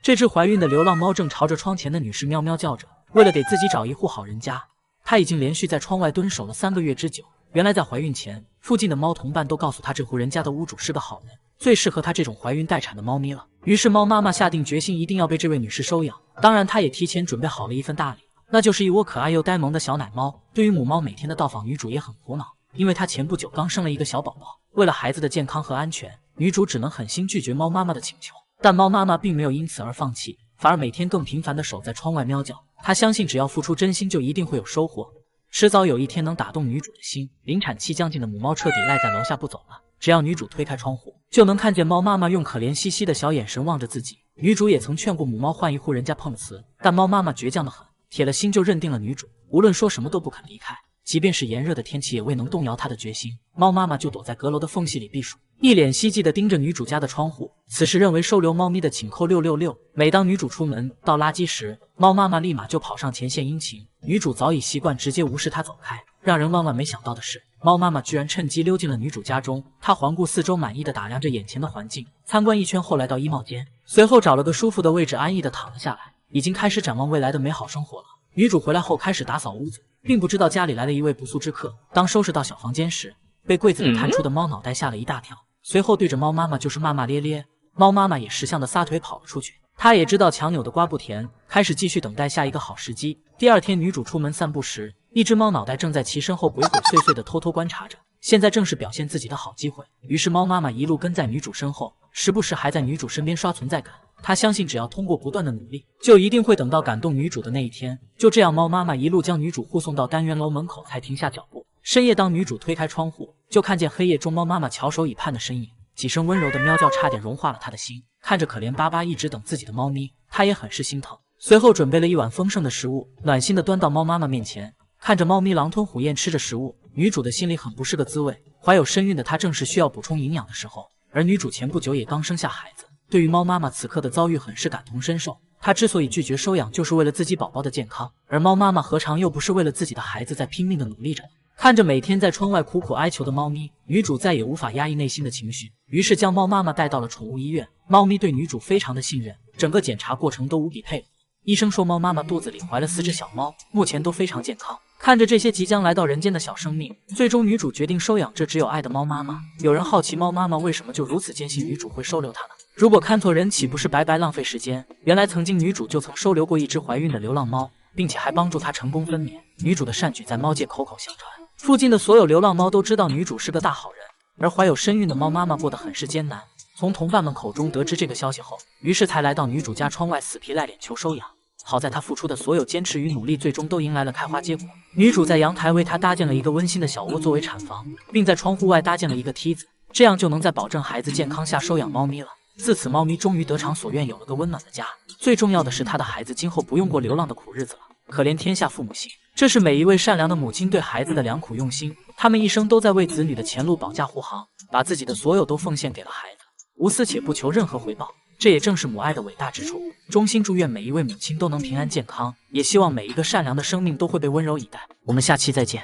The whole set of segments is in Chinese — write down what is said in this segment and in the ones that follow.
这只怀孕的流浪猫正朝着窗前的女士喵喵叫着。为了给自己找一户好人家，她已经连续在窗外蹲守了3个月之久。原来在怀孕前，附近的猫同伴都告诉她，这户人家的屋主是个好人，最适合她这种怀孕待产的猫咪了。于是猫妈妈下定决心，一定要被这位女士收养。当然，她也提前准备好了一份大礼，那就是一窝可爱又呆萌的小奶猫。对于母猫每天的到访，女主也很苦恼，因为她前不久刚生了一个小宝宝。为了孩子的健康和安全，女主只能狠心拒绝猫妈妈的请求。但猫妈妈并没有因此而放弃，反而每天更频繁地守在窗外喵叫。她相信只要付出真心，就一定会有收获，迟早有一天能打动女主的心。临产期将近的母猫彻底赖在楼下不走了，只要女主推开窗户，就能看见猫妈妈用可怜兮兮的小眼神望着自己。女主也曾劝过母猫换一户人家碰瓷，但猫妈妈倔强得很，铁了心就认定了女主，无论说什么都不肯离开。即便是炎热的天气也未能动摇她的决心。猫妈妈就躲在阁楼的缝隙里避暑，一脸希冀地盯着女主家的窗户。此时认为收留猫咪的请扣666。每当女主出门倒垃圾时，猫妈妈立马就跑上前线殷勤。女主早已习惯直接无视她走开。让人万万没想到的是，猫妈妈居然趁机溜进了女主家中。她环顾四周，满意地打量着眼前的环境，参观一圈后来到衣帽间，随后找了个舒服的位置安逸地躺了下来，已经开始展望未来的美好生活了。女主回来后开始打扫屋子，并不知道家里来了一位不速之客。当收拾到小房间时，被柜子里探出的猫脑袋吓了一大跳，随后对着猫妈妈就是骂骂咧咧。猫妈妈也识相的撒腿跑了出去。她也知道强扭的瓜不甜，开始继续等待下一个好时机。第二天，女主出门散步时，一只猫脑袋正在其身后鬼鬼祟祟的偷偷观察着，现在正是表现自己的好机会。于是猫妈妈一路跟在女主身后，时不时还在女主身边刷存在感。她相信只要通过不断的努力，就一定会等到感动女主的那一天。就这样，猫妈妈一路将女主护送到单元楼门口才停下脚步。深夜，当女主推开窗户，就看见黑夜中猫妈妈翘首以盼的身影，几声温柔的喵叫差点融化了她的心。看着可怜巴巴一直等自己的猫咪，她也很是心疼。随后准备了一碗丰盛的食物，暖心的端到猫妈妈面前。看着猫咪狼吞虎咽吃着食物，女主的心里很不是个滋味。怀有身孕的她正是需要补充营养的时候，而女主前不久也刚生下孩子，对于猫妈妈此刻的遭遇很是感同身受。她之所以拒绝收养，就是为了自己宝宝的健康，而猫妈妈何尝又不是为了自己的孩子在拼命的努力着。看着每天在窗外苦苦哀求的猫咪，女主再也无法压抑内心的情绪，于是将猫妈妈带到了宠物医院。猫咪对女主非常的信任，整个检查过程都无比配合。医生说猫妈妈肚子里怀了4只小猫，目前都非常健康。看着这些即将来到人间的小生命，最终女主决定收养这只有爱的猫妈妈。有人好奇猫妈妈为什么就如此坚信女主会收留她呢？如果看错人，岂不是白白浪费时间？原来曾经女主就曾收留过一只怀孕的流浪猫，并且还帮助她成功分娩。女主的善举在猫界口口相传，附近的所有流浪猫都知道女主是个大好人。而怀有身孕的猫妈妈过得很是艰难，从同伴们口中得知这个消息后，于是才来到女主家窗外死皮赖脸求收养。好在她付出的所有坚持与努力，最终都迎来了开花结果。女主在阳台为她搭建了一个温馨的小窝作为产房，并在窗户外搭建了一个梯子，这样就能在保证孩子健康下收养猫咪了。自此，猫咪终于得偿所愿，有了个温暖的家。最重要的是，她的孩子今后不用过流浪的苦日子了。可怜天下父母心，这是每一位善良的母亲对孩子的良苦用心。他们一生都在为子女的前路保驾护航，把自己的所有都奉献给了孩子，无私且不求任何回报。这也正是母爱的伟大之处。衷心祝愿每一位母亲都能平安健康，也希望每一个善良的生命都会被温柔以待。我们下期再见。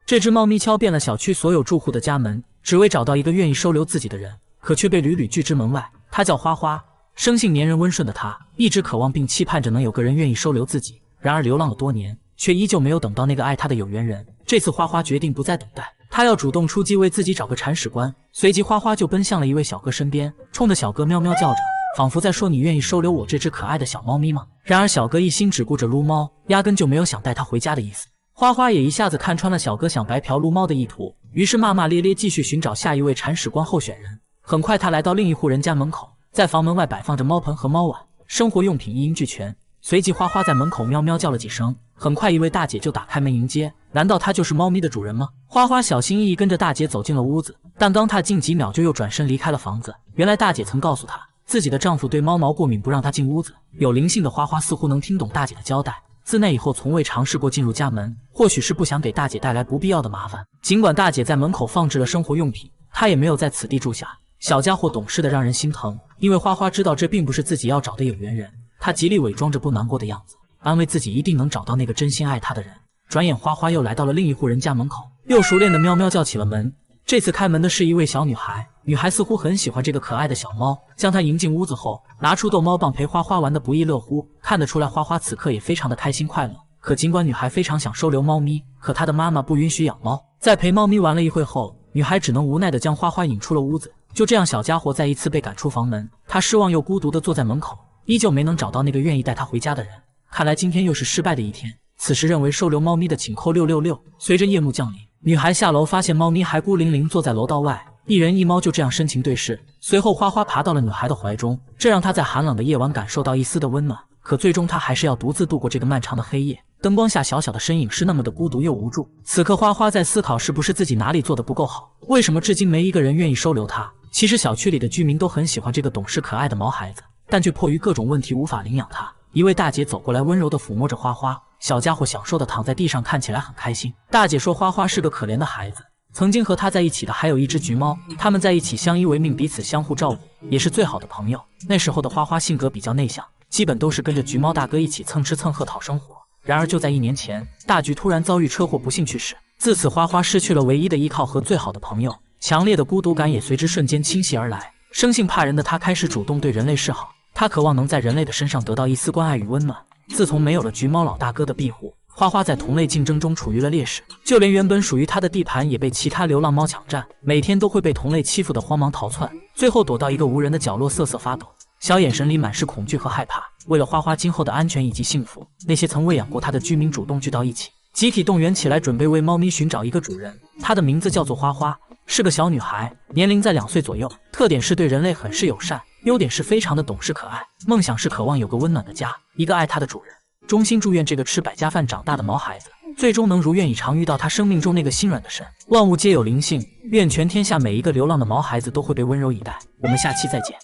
这只猫咪敲遍了小区所有住户的家门，只为找到一个愿意收留自己的人，可却被屡屡拒之门外。它叫花花，生性黏人温顺的它，一直渴望并期盼着能有个人愿意收留自己。然而流浪了多年，却依旧没有等到那个爱她的有缘人。这次花花决定不再等待，她要主动出击，为自己找个铲屎官。随即花花就奔向了一位小哥身边，冲着小哥喵喵叫着，仿佛在说：“你愿意收留我这只可爱的小猫咪吗？”然而小哥一心只顾着撸猫，压根就没有想带它回家的意思。花花也一下子看穿了小哥想白嫖撸猫的意图，于是骂骂咧咧继续寻找下一位铲屎官候选人。很快他来到另一户人家门口，在房门外摆放着猫盆和猫碗，生活用品一应俱全。随即花花在门口喵喵叫了几声，很快一位大姐就打开门迎接。难道她就是猫咪的主人吗？花花小心翼翼跟着大姐走进了屋子，但刚踏进几秒就又转身离开了房子。原来大姐曾告诉她，自己的丈夫对猫毛过敏，不让她进屋子。有灵性的花花似乎能听懂大姐的交代，自那以后从未尝试过进入家门，或许是不想给大姐带来不必要的麻烦。尽管大姐在门口放置了生活用品，她也没有在此地住下。小家伙懂事的让人心疼，因为花花知道这并不是自己要找的有缘人。她极力伪装着不难过的样子，安慰自己一定能找到那个真心爱她的人。转眼花花又来到了另一户人家门口，又熟练的喵喵叫起了门。这次开门的是一位小女孩，女孩似乎很喜欢这个可爱的小猫，将它迎进屋子后，拿出逗猫棒陪花花玩得不亦乐乎。看得出来，花花此刻也非常的开心快乐。可尽管女孩非常想收留猫咪，可她的妈妈不允许养猫。在陪猫咪玩了一会后，女孩只能无奈地将花花引出了屋子。就这样，小家伙再一次被赶出房门，他失望又孤独地坐在门口，依旧没能找到那个愿意带他回家的人。看来今天又是失败的一天。此时认为收留猫咪的请扣666。随着夜幕降临，女孩下楼发现猫咪还孤零零坐在楼道外，一人一猫就这样深情对视。随后花花爬到了女孩的怀中，这让她在寒冷的夜晚感受到一丝的温暖。可最终她还是要独自度过这个漫长的黑夜。灯光下小小的身影是那么的孤独又无助。此刻花花在思考，是不是自己哪里做得不够好，为什么至今没一个人愿意收留她。其实小区里的居民都很喜欢这个懂事可爱的毛孩子，但却迫于各种问题无法领养它。一位大姐走过来，温柔地抚摸着花花，小家伙享受地躺在地上，看起来很开心。大姐说花花是个可怜的孩子，曾经和他在一起的还有一只橘猫，他们在一起相依为命，彼此相互照顾，也是最好的朋友。那时候的花花性格比较内向，基本都是跟着橘猫大哥一起蹭吃蹭喝讨生活。然而就在1年前，大橘突然遭遇车祸不幸去世，自此花花失去了唯一的依靠和最好的朋友，强烈的孤独感也随之瞬间侵袭而来。生性怕人的他开始主动对人类示好，他渴望能在人类的身上得到一丝关爱与温暖。自从没有了橘猫老大哥的庇护，花花在同类竞争中处于了劣势，就连原本属于他的地盘也被其他流浪猫抢占，每天都会被同类欺负得慌忙逃窜，最后躲到一个无人的角落瑟瑟发抖，小眼神里满是恐惧和害怕。为了花花今后的安全以及幸福，那些曾喂养过他的居民主动聚到一起，集体动员起来，准备为猫咪寻找一个主人。她的名字叫做花花，是个小女孩，年龄在2岁左右，特点是对人类很是友善，优点是非常的懂事可爱，梦想是渴望有个温暖的家，一个爱她的主人。衷心祝愿这个吃百家饭长大的毛孩子最终能如愿以偿，遇到他生命中那个心软的神。万物皆有灵性，愿全天下每一个流浪的毛孩子都会被温柔以待。我们下期再见。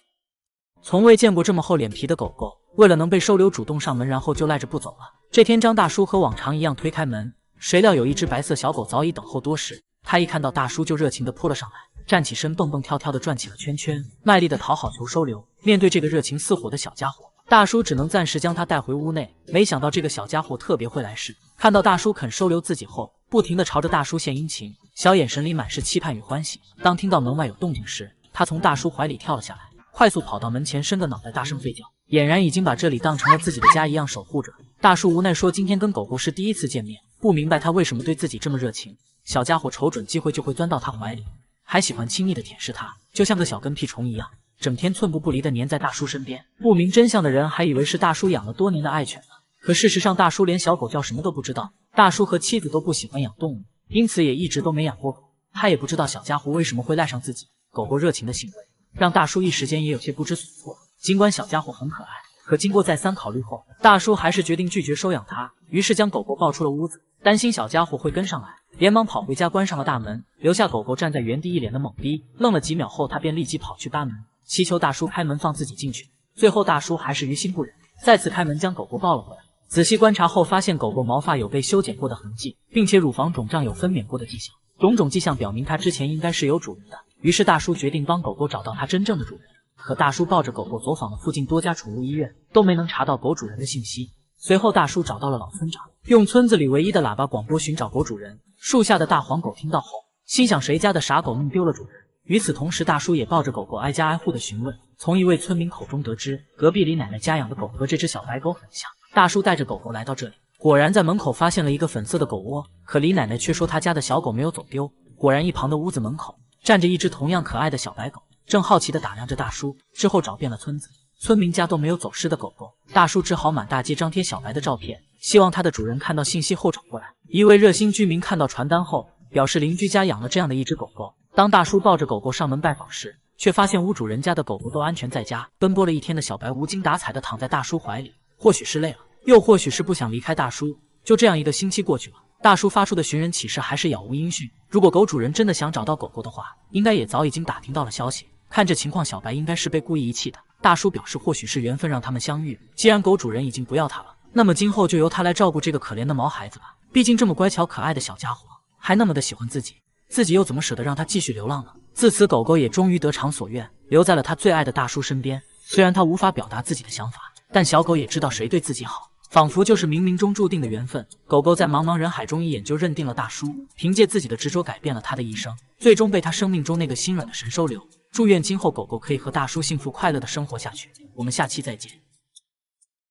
从未见过这么厚脸皮的狗狗，为了能被收留主动上门，然后就赖着不走了。这天张大叔和往常一样推开门，谁料有一只白色小狗早已等候多时。他一看到大叔就热情地扑了上来，站起身蹦蹦跳跳地转起了圈圈，卖力地讨好求收留。面对这个热情似火的小家伙，大叔只能暂时将他带回屋内。没想到这个小家伙特别会来事，看到大叔肯收留自己后，不停地朝着大叔献殷勤，小眼神里满是期盼与欢喜。当听到门外有动静时，他从大叔怀里跳了下来，快速跑到门前，伸个脑袋大声吠叫，俨然已经把这里当成了自己的家一样守护着。大叔无奈说，今天跟狗狗是第一次见面，不明白他为什么对自己这么热情。小家伙瞅准机会就会钻到他怀里，还喜欢亲昵地舔舐他，就像个小跟屁虫一样，整天寸步不离地黏在大叔身边。不明真相的人还以为是大叔养了多年的爱犬呢，可事实上大叔连小狗叫什么都不知道。大叔和妻子都不喜欢养动物，因此也一直都没养过狗。他也不知道小家伙为什么会赖上自己。狗狗热情的行为让大叔一时间也有些不知所措。尽管小家伙很可爱，可经过再三考虑后，大叔还是决定拒绝收养它，于是将狗狗抱出了屋子。担心小家伙会跟上来，连忙跑回家关上了大门，留下狗狗站在原地一脸的懵逼。愣了几秒后，他便立即跑去扒门，祈求大叔开门放自己进去。最后大叔还是于心不忍，再次开门将狗狗抱了回来。仔细观察后发现狗狗毛发有被修剪过的痕迹，并且乳房肿胀有分娩过的迹象，种种迹象表明它之前应该是有主人的。于是大叔决定帮狗狗找到它真正的主人。可大叔抱着狗狗走访了附近多家宠物医院，都没能查到狗主人的信息。随后大叔找到了老村长，用村子里唯一的喇叭广播寻找狗主人。树下的大黄狗听到后心想，谁家的傻狗弄丢了主人。与此同时，大叔也抱着狗狗挨家挨户的询问，从一位村民口中得知，隔壁李奶奶家养的狗和这只小白狗很像。大叔带着狗狗来到这里，果然在门口发现了一个粉色的狗窝，可李奶奶却说她家的小狗没有走丢。果然一旁的屋子门口站着一只同样可爱的小白狗，正好奇地打量着大叔。之后找遍了村子，村民家都没有走失的狗狗，大叔只好满大街张贴小白的照片，希望他的主人看到信息后找过来。一位热心居民看到传单后，表示邻居家养了这样的一只狗狗。当大叔抱着狗狗上门拜访时，却发现屋主人家的狗狗都安全在家。奔波了一天的小白无精打采地躺在大叔怀里，或许是累了，又或许是不想离开大叔。就这样1个星期过去了，大叔发出的寻人启事还是杳无音讯。如果狗主人真的想找到狗狗的话，应该也早已经打听到了消息。看这情况，小白应该是被故意遗弃的。大叔表示，或许是缘分让他们相遇，既然狗主人已经不要他了，那么今后就由他来照顾这个可怜的毛孩子吧。毕竟这么乖巧可爱的小家伙，还那么的喜欢自己，自己又怎么舍得让他继续流浪呢？自此，狗狗也终于得偿所愿，留在了他最爱的大叔身边。虽然他无法表达自己的想法，但小狗也知道谁对自己好，仿佛就是冥冥中注定的缘分。狗狗在茫茫人海中一眼就认定了大叔，凭借自己的执着改变了他的一生，最终被他生命中那个心软的神收留。祝愿今后狗狗可以和大叔幸福快乐的生活下去。我们下期再见。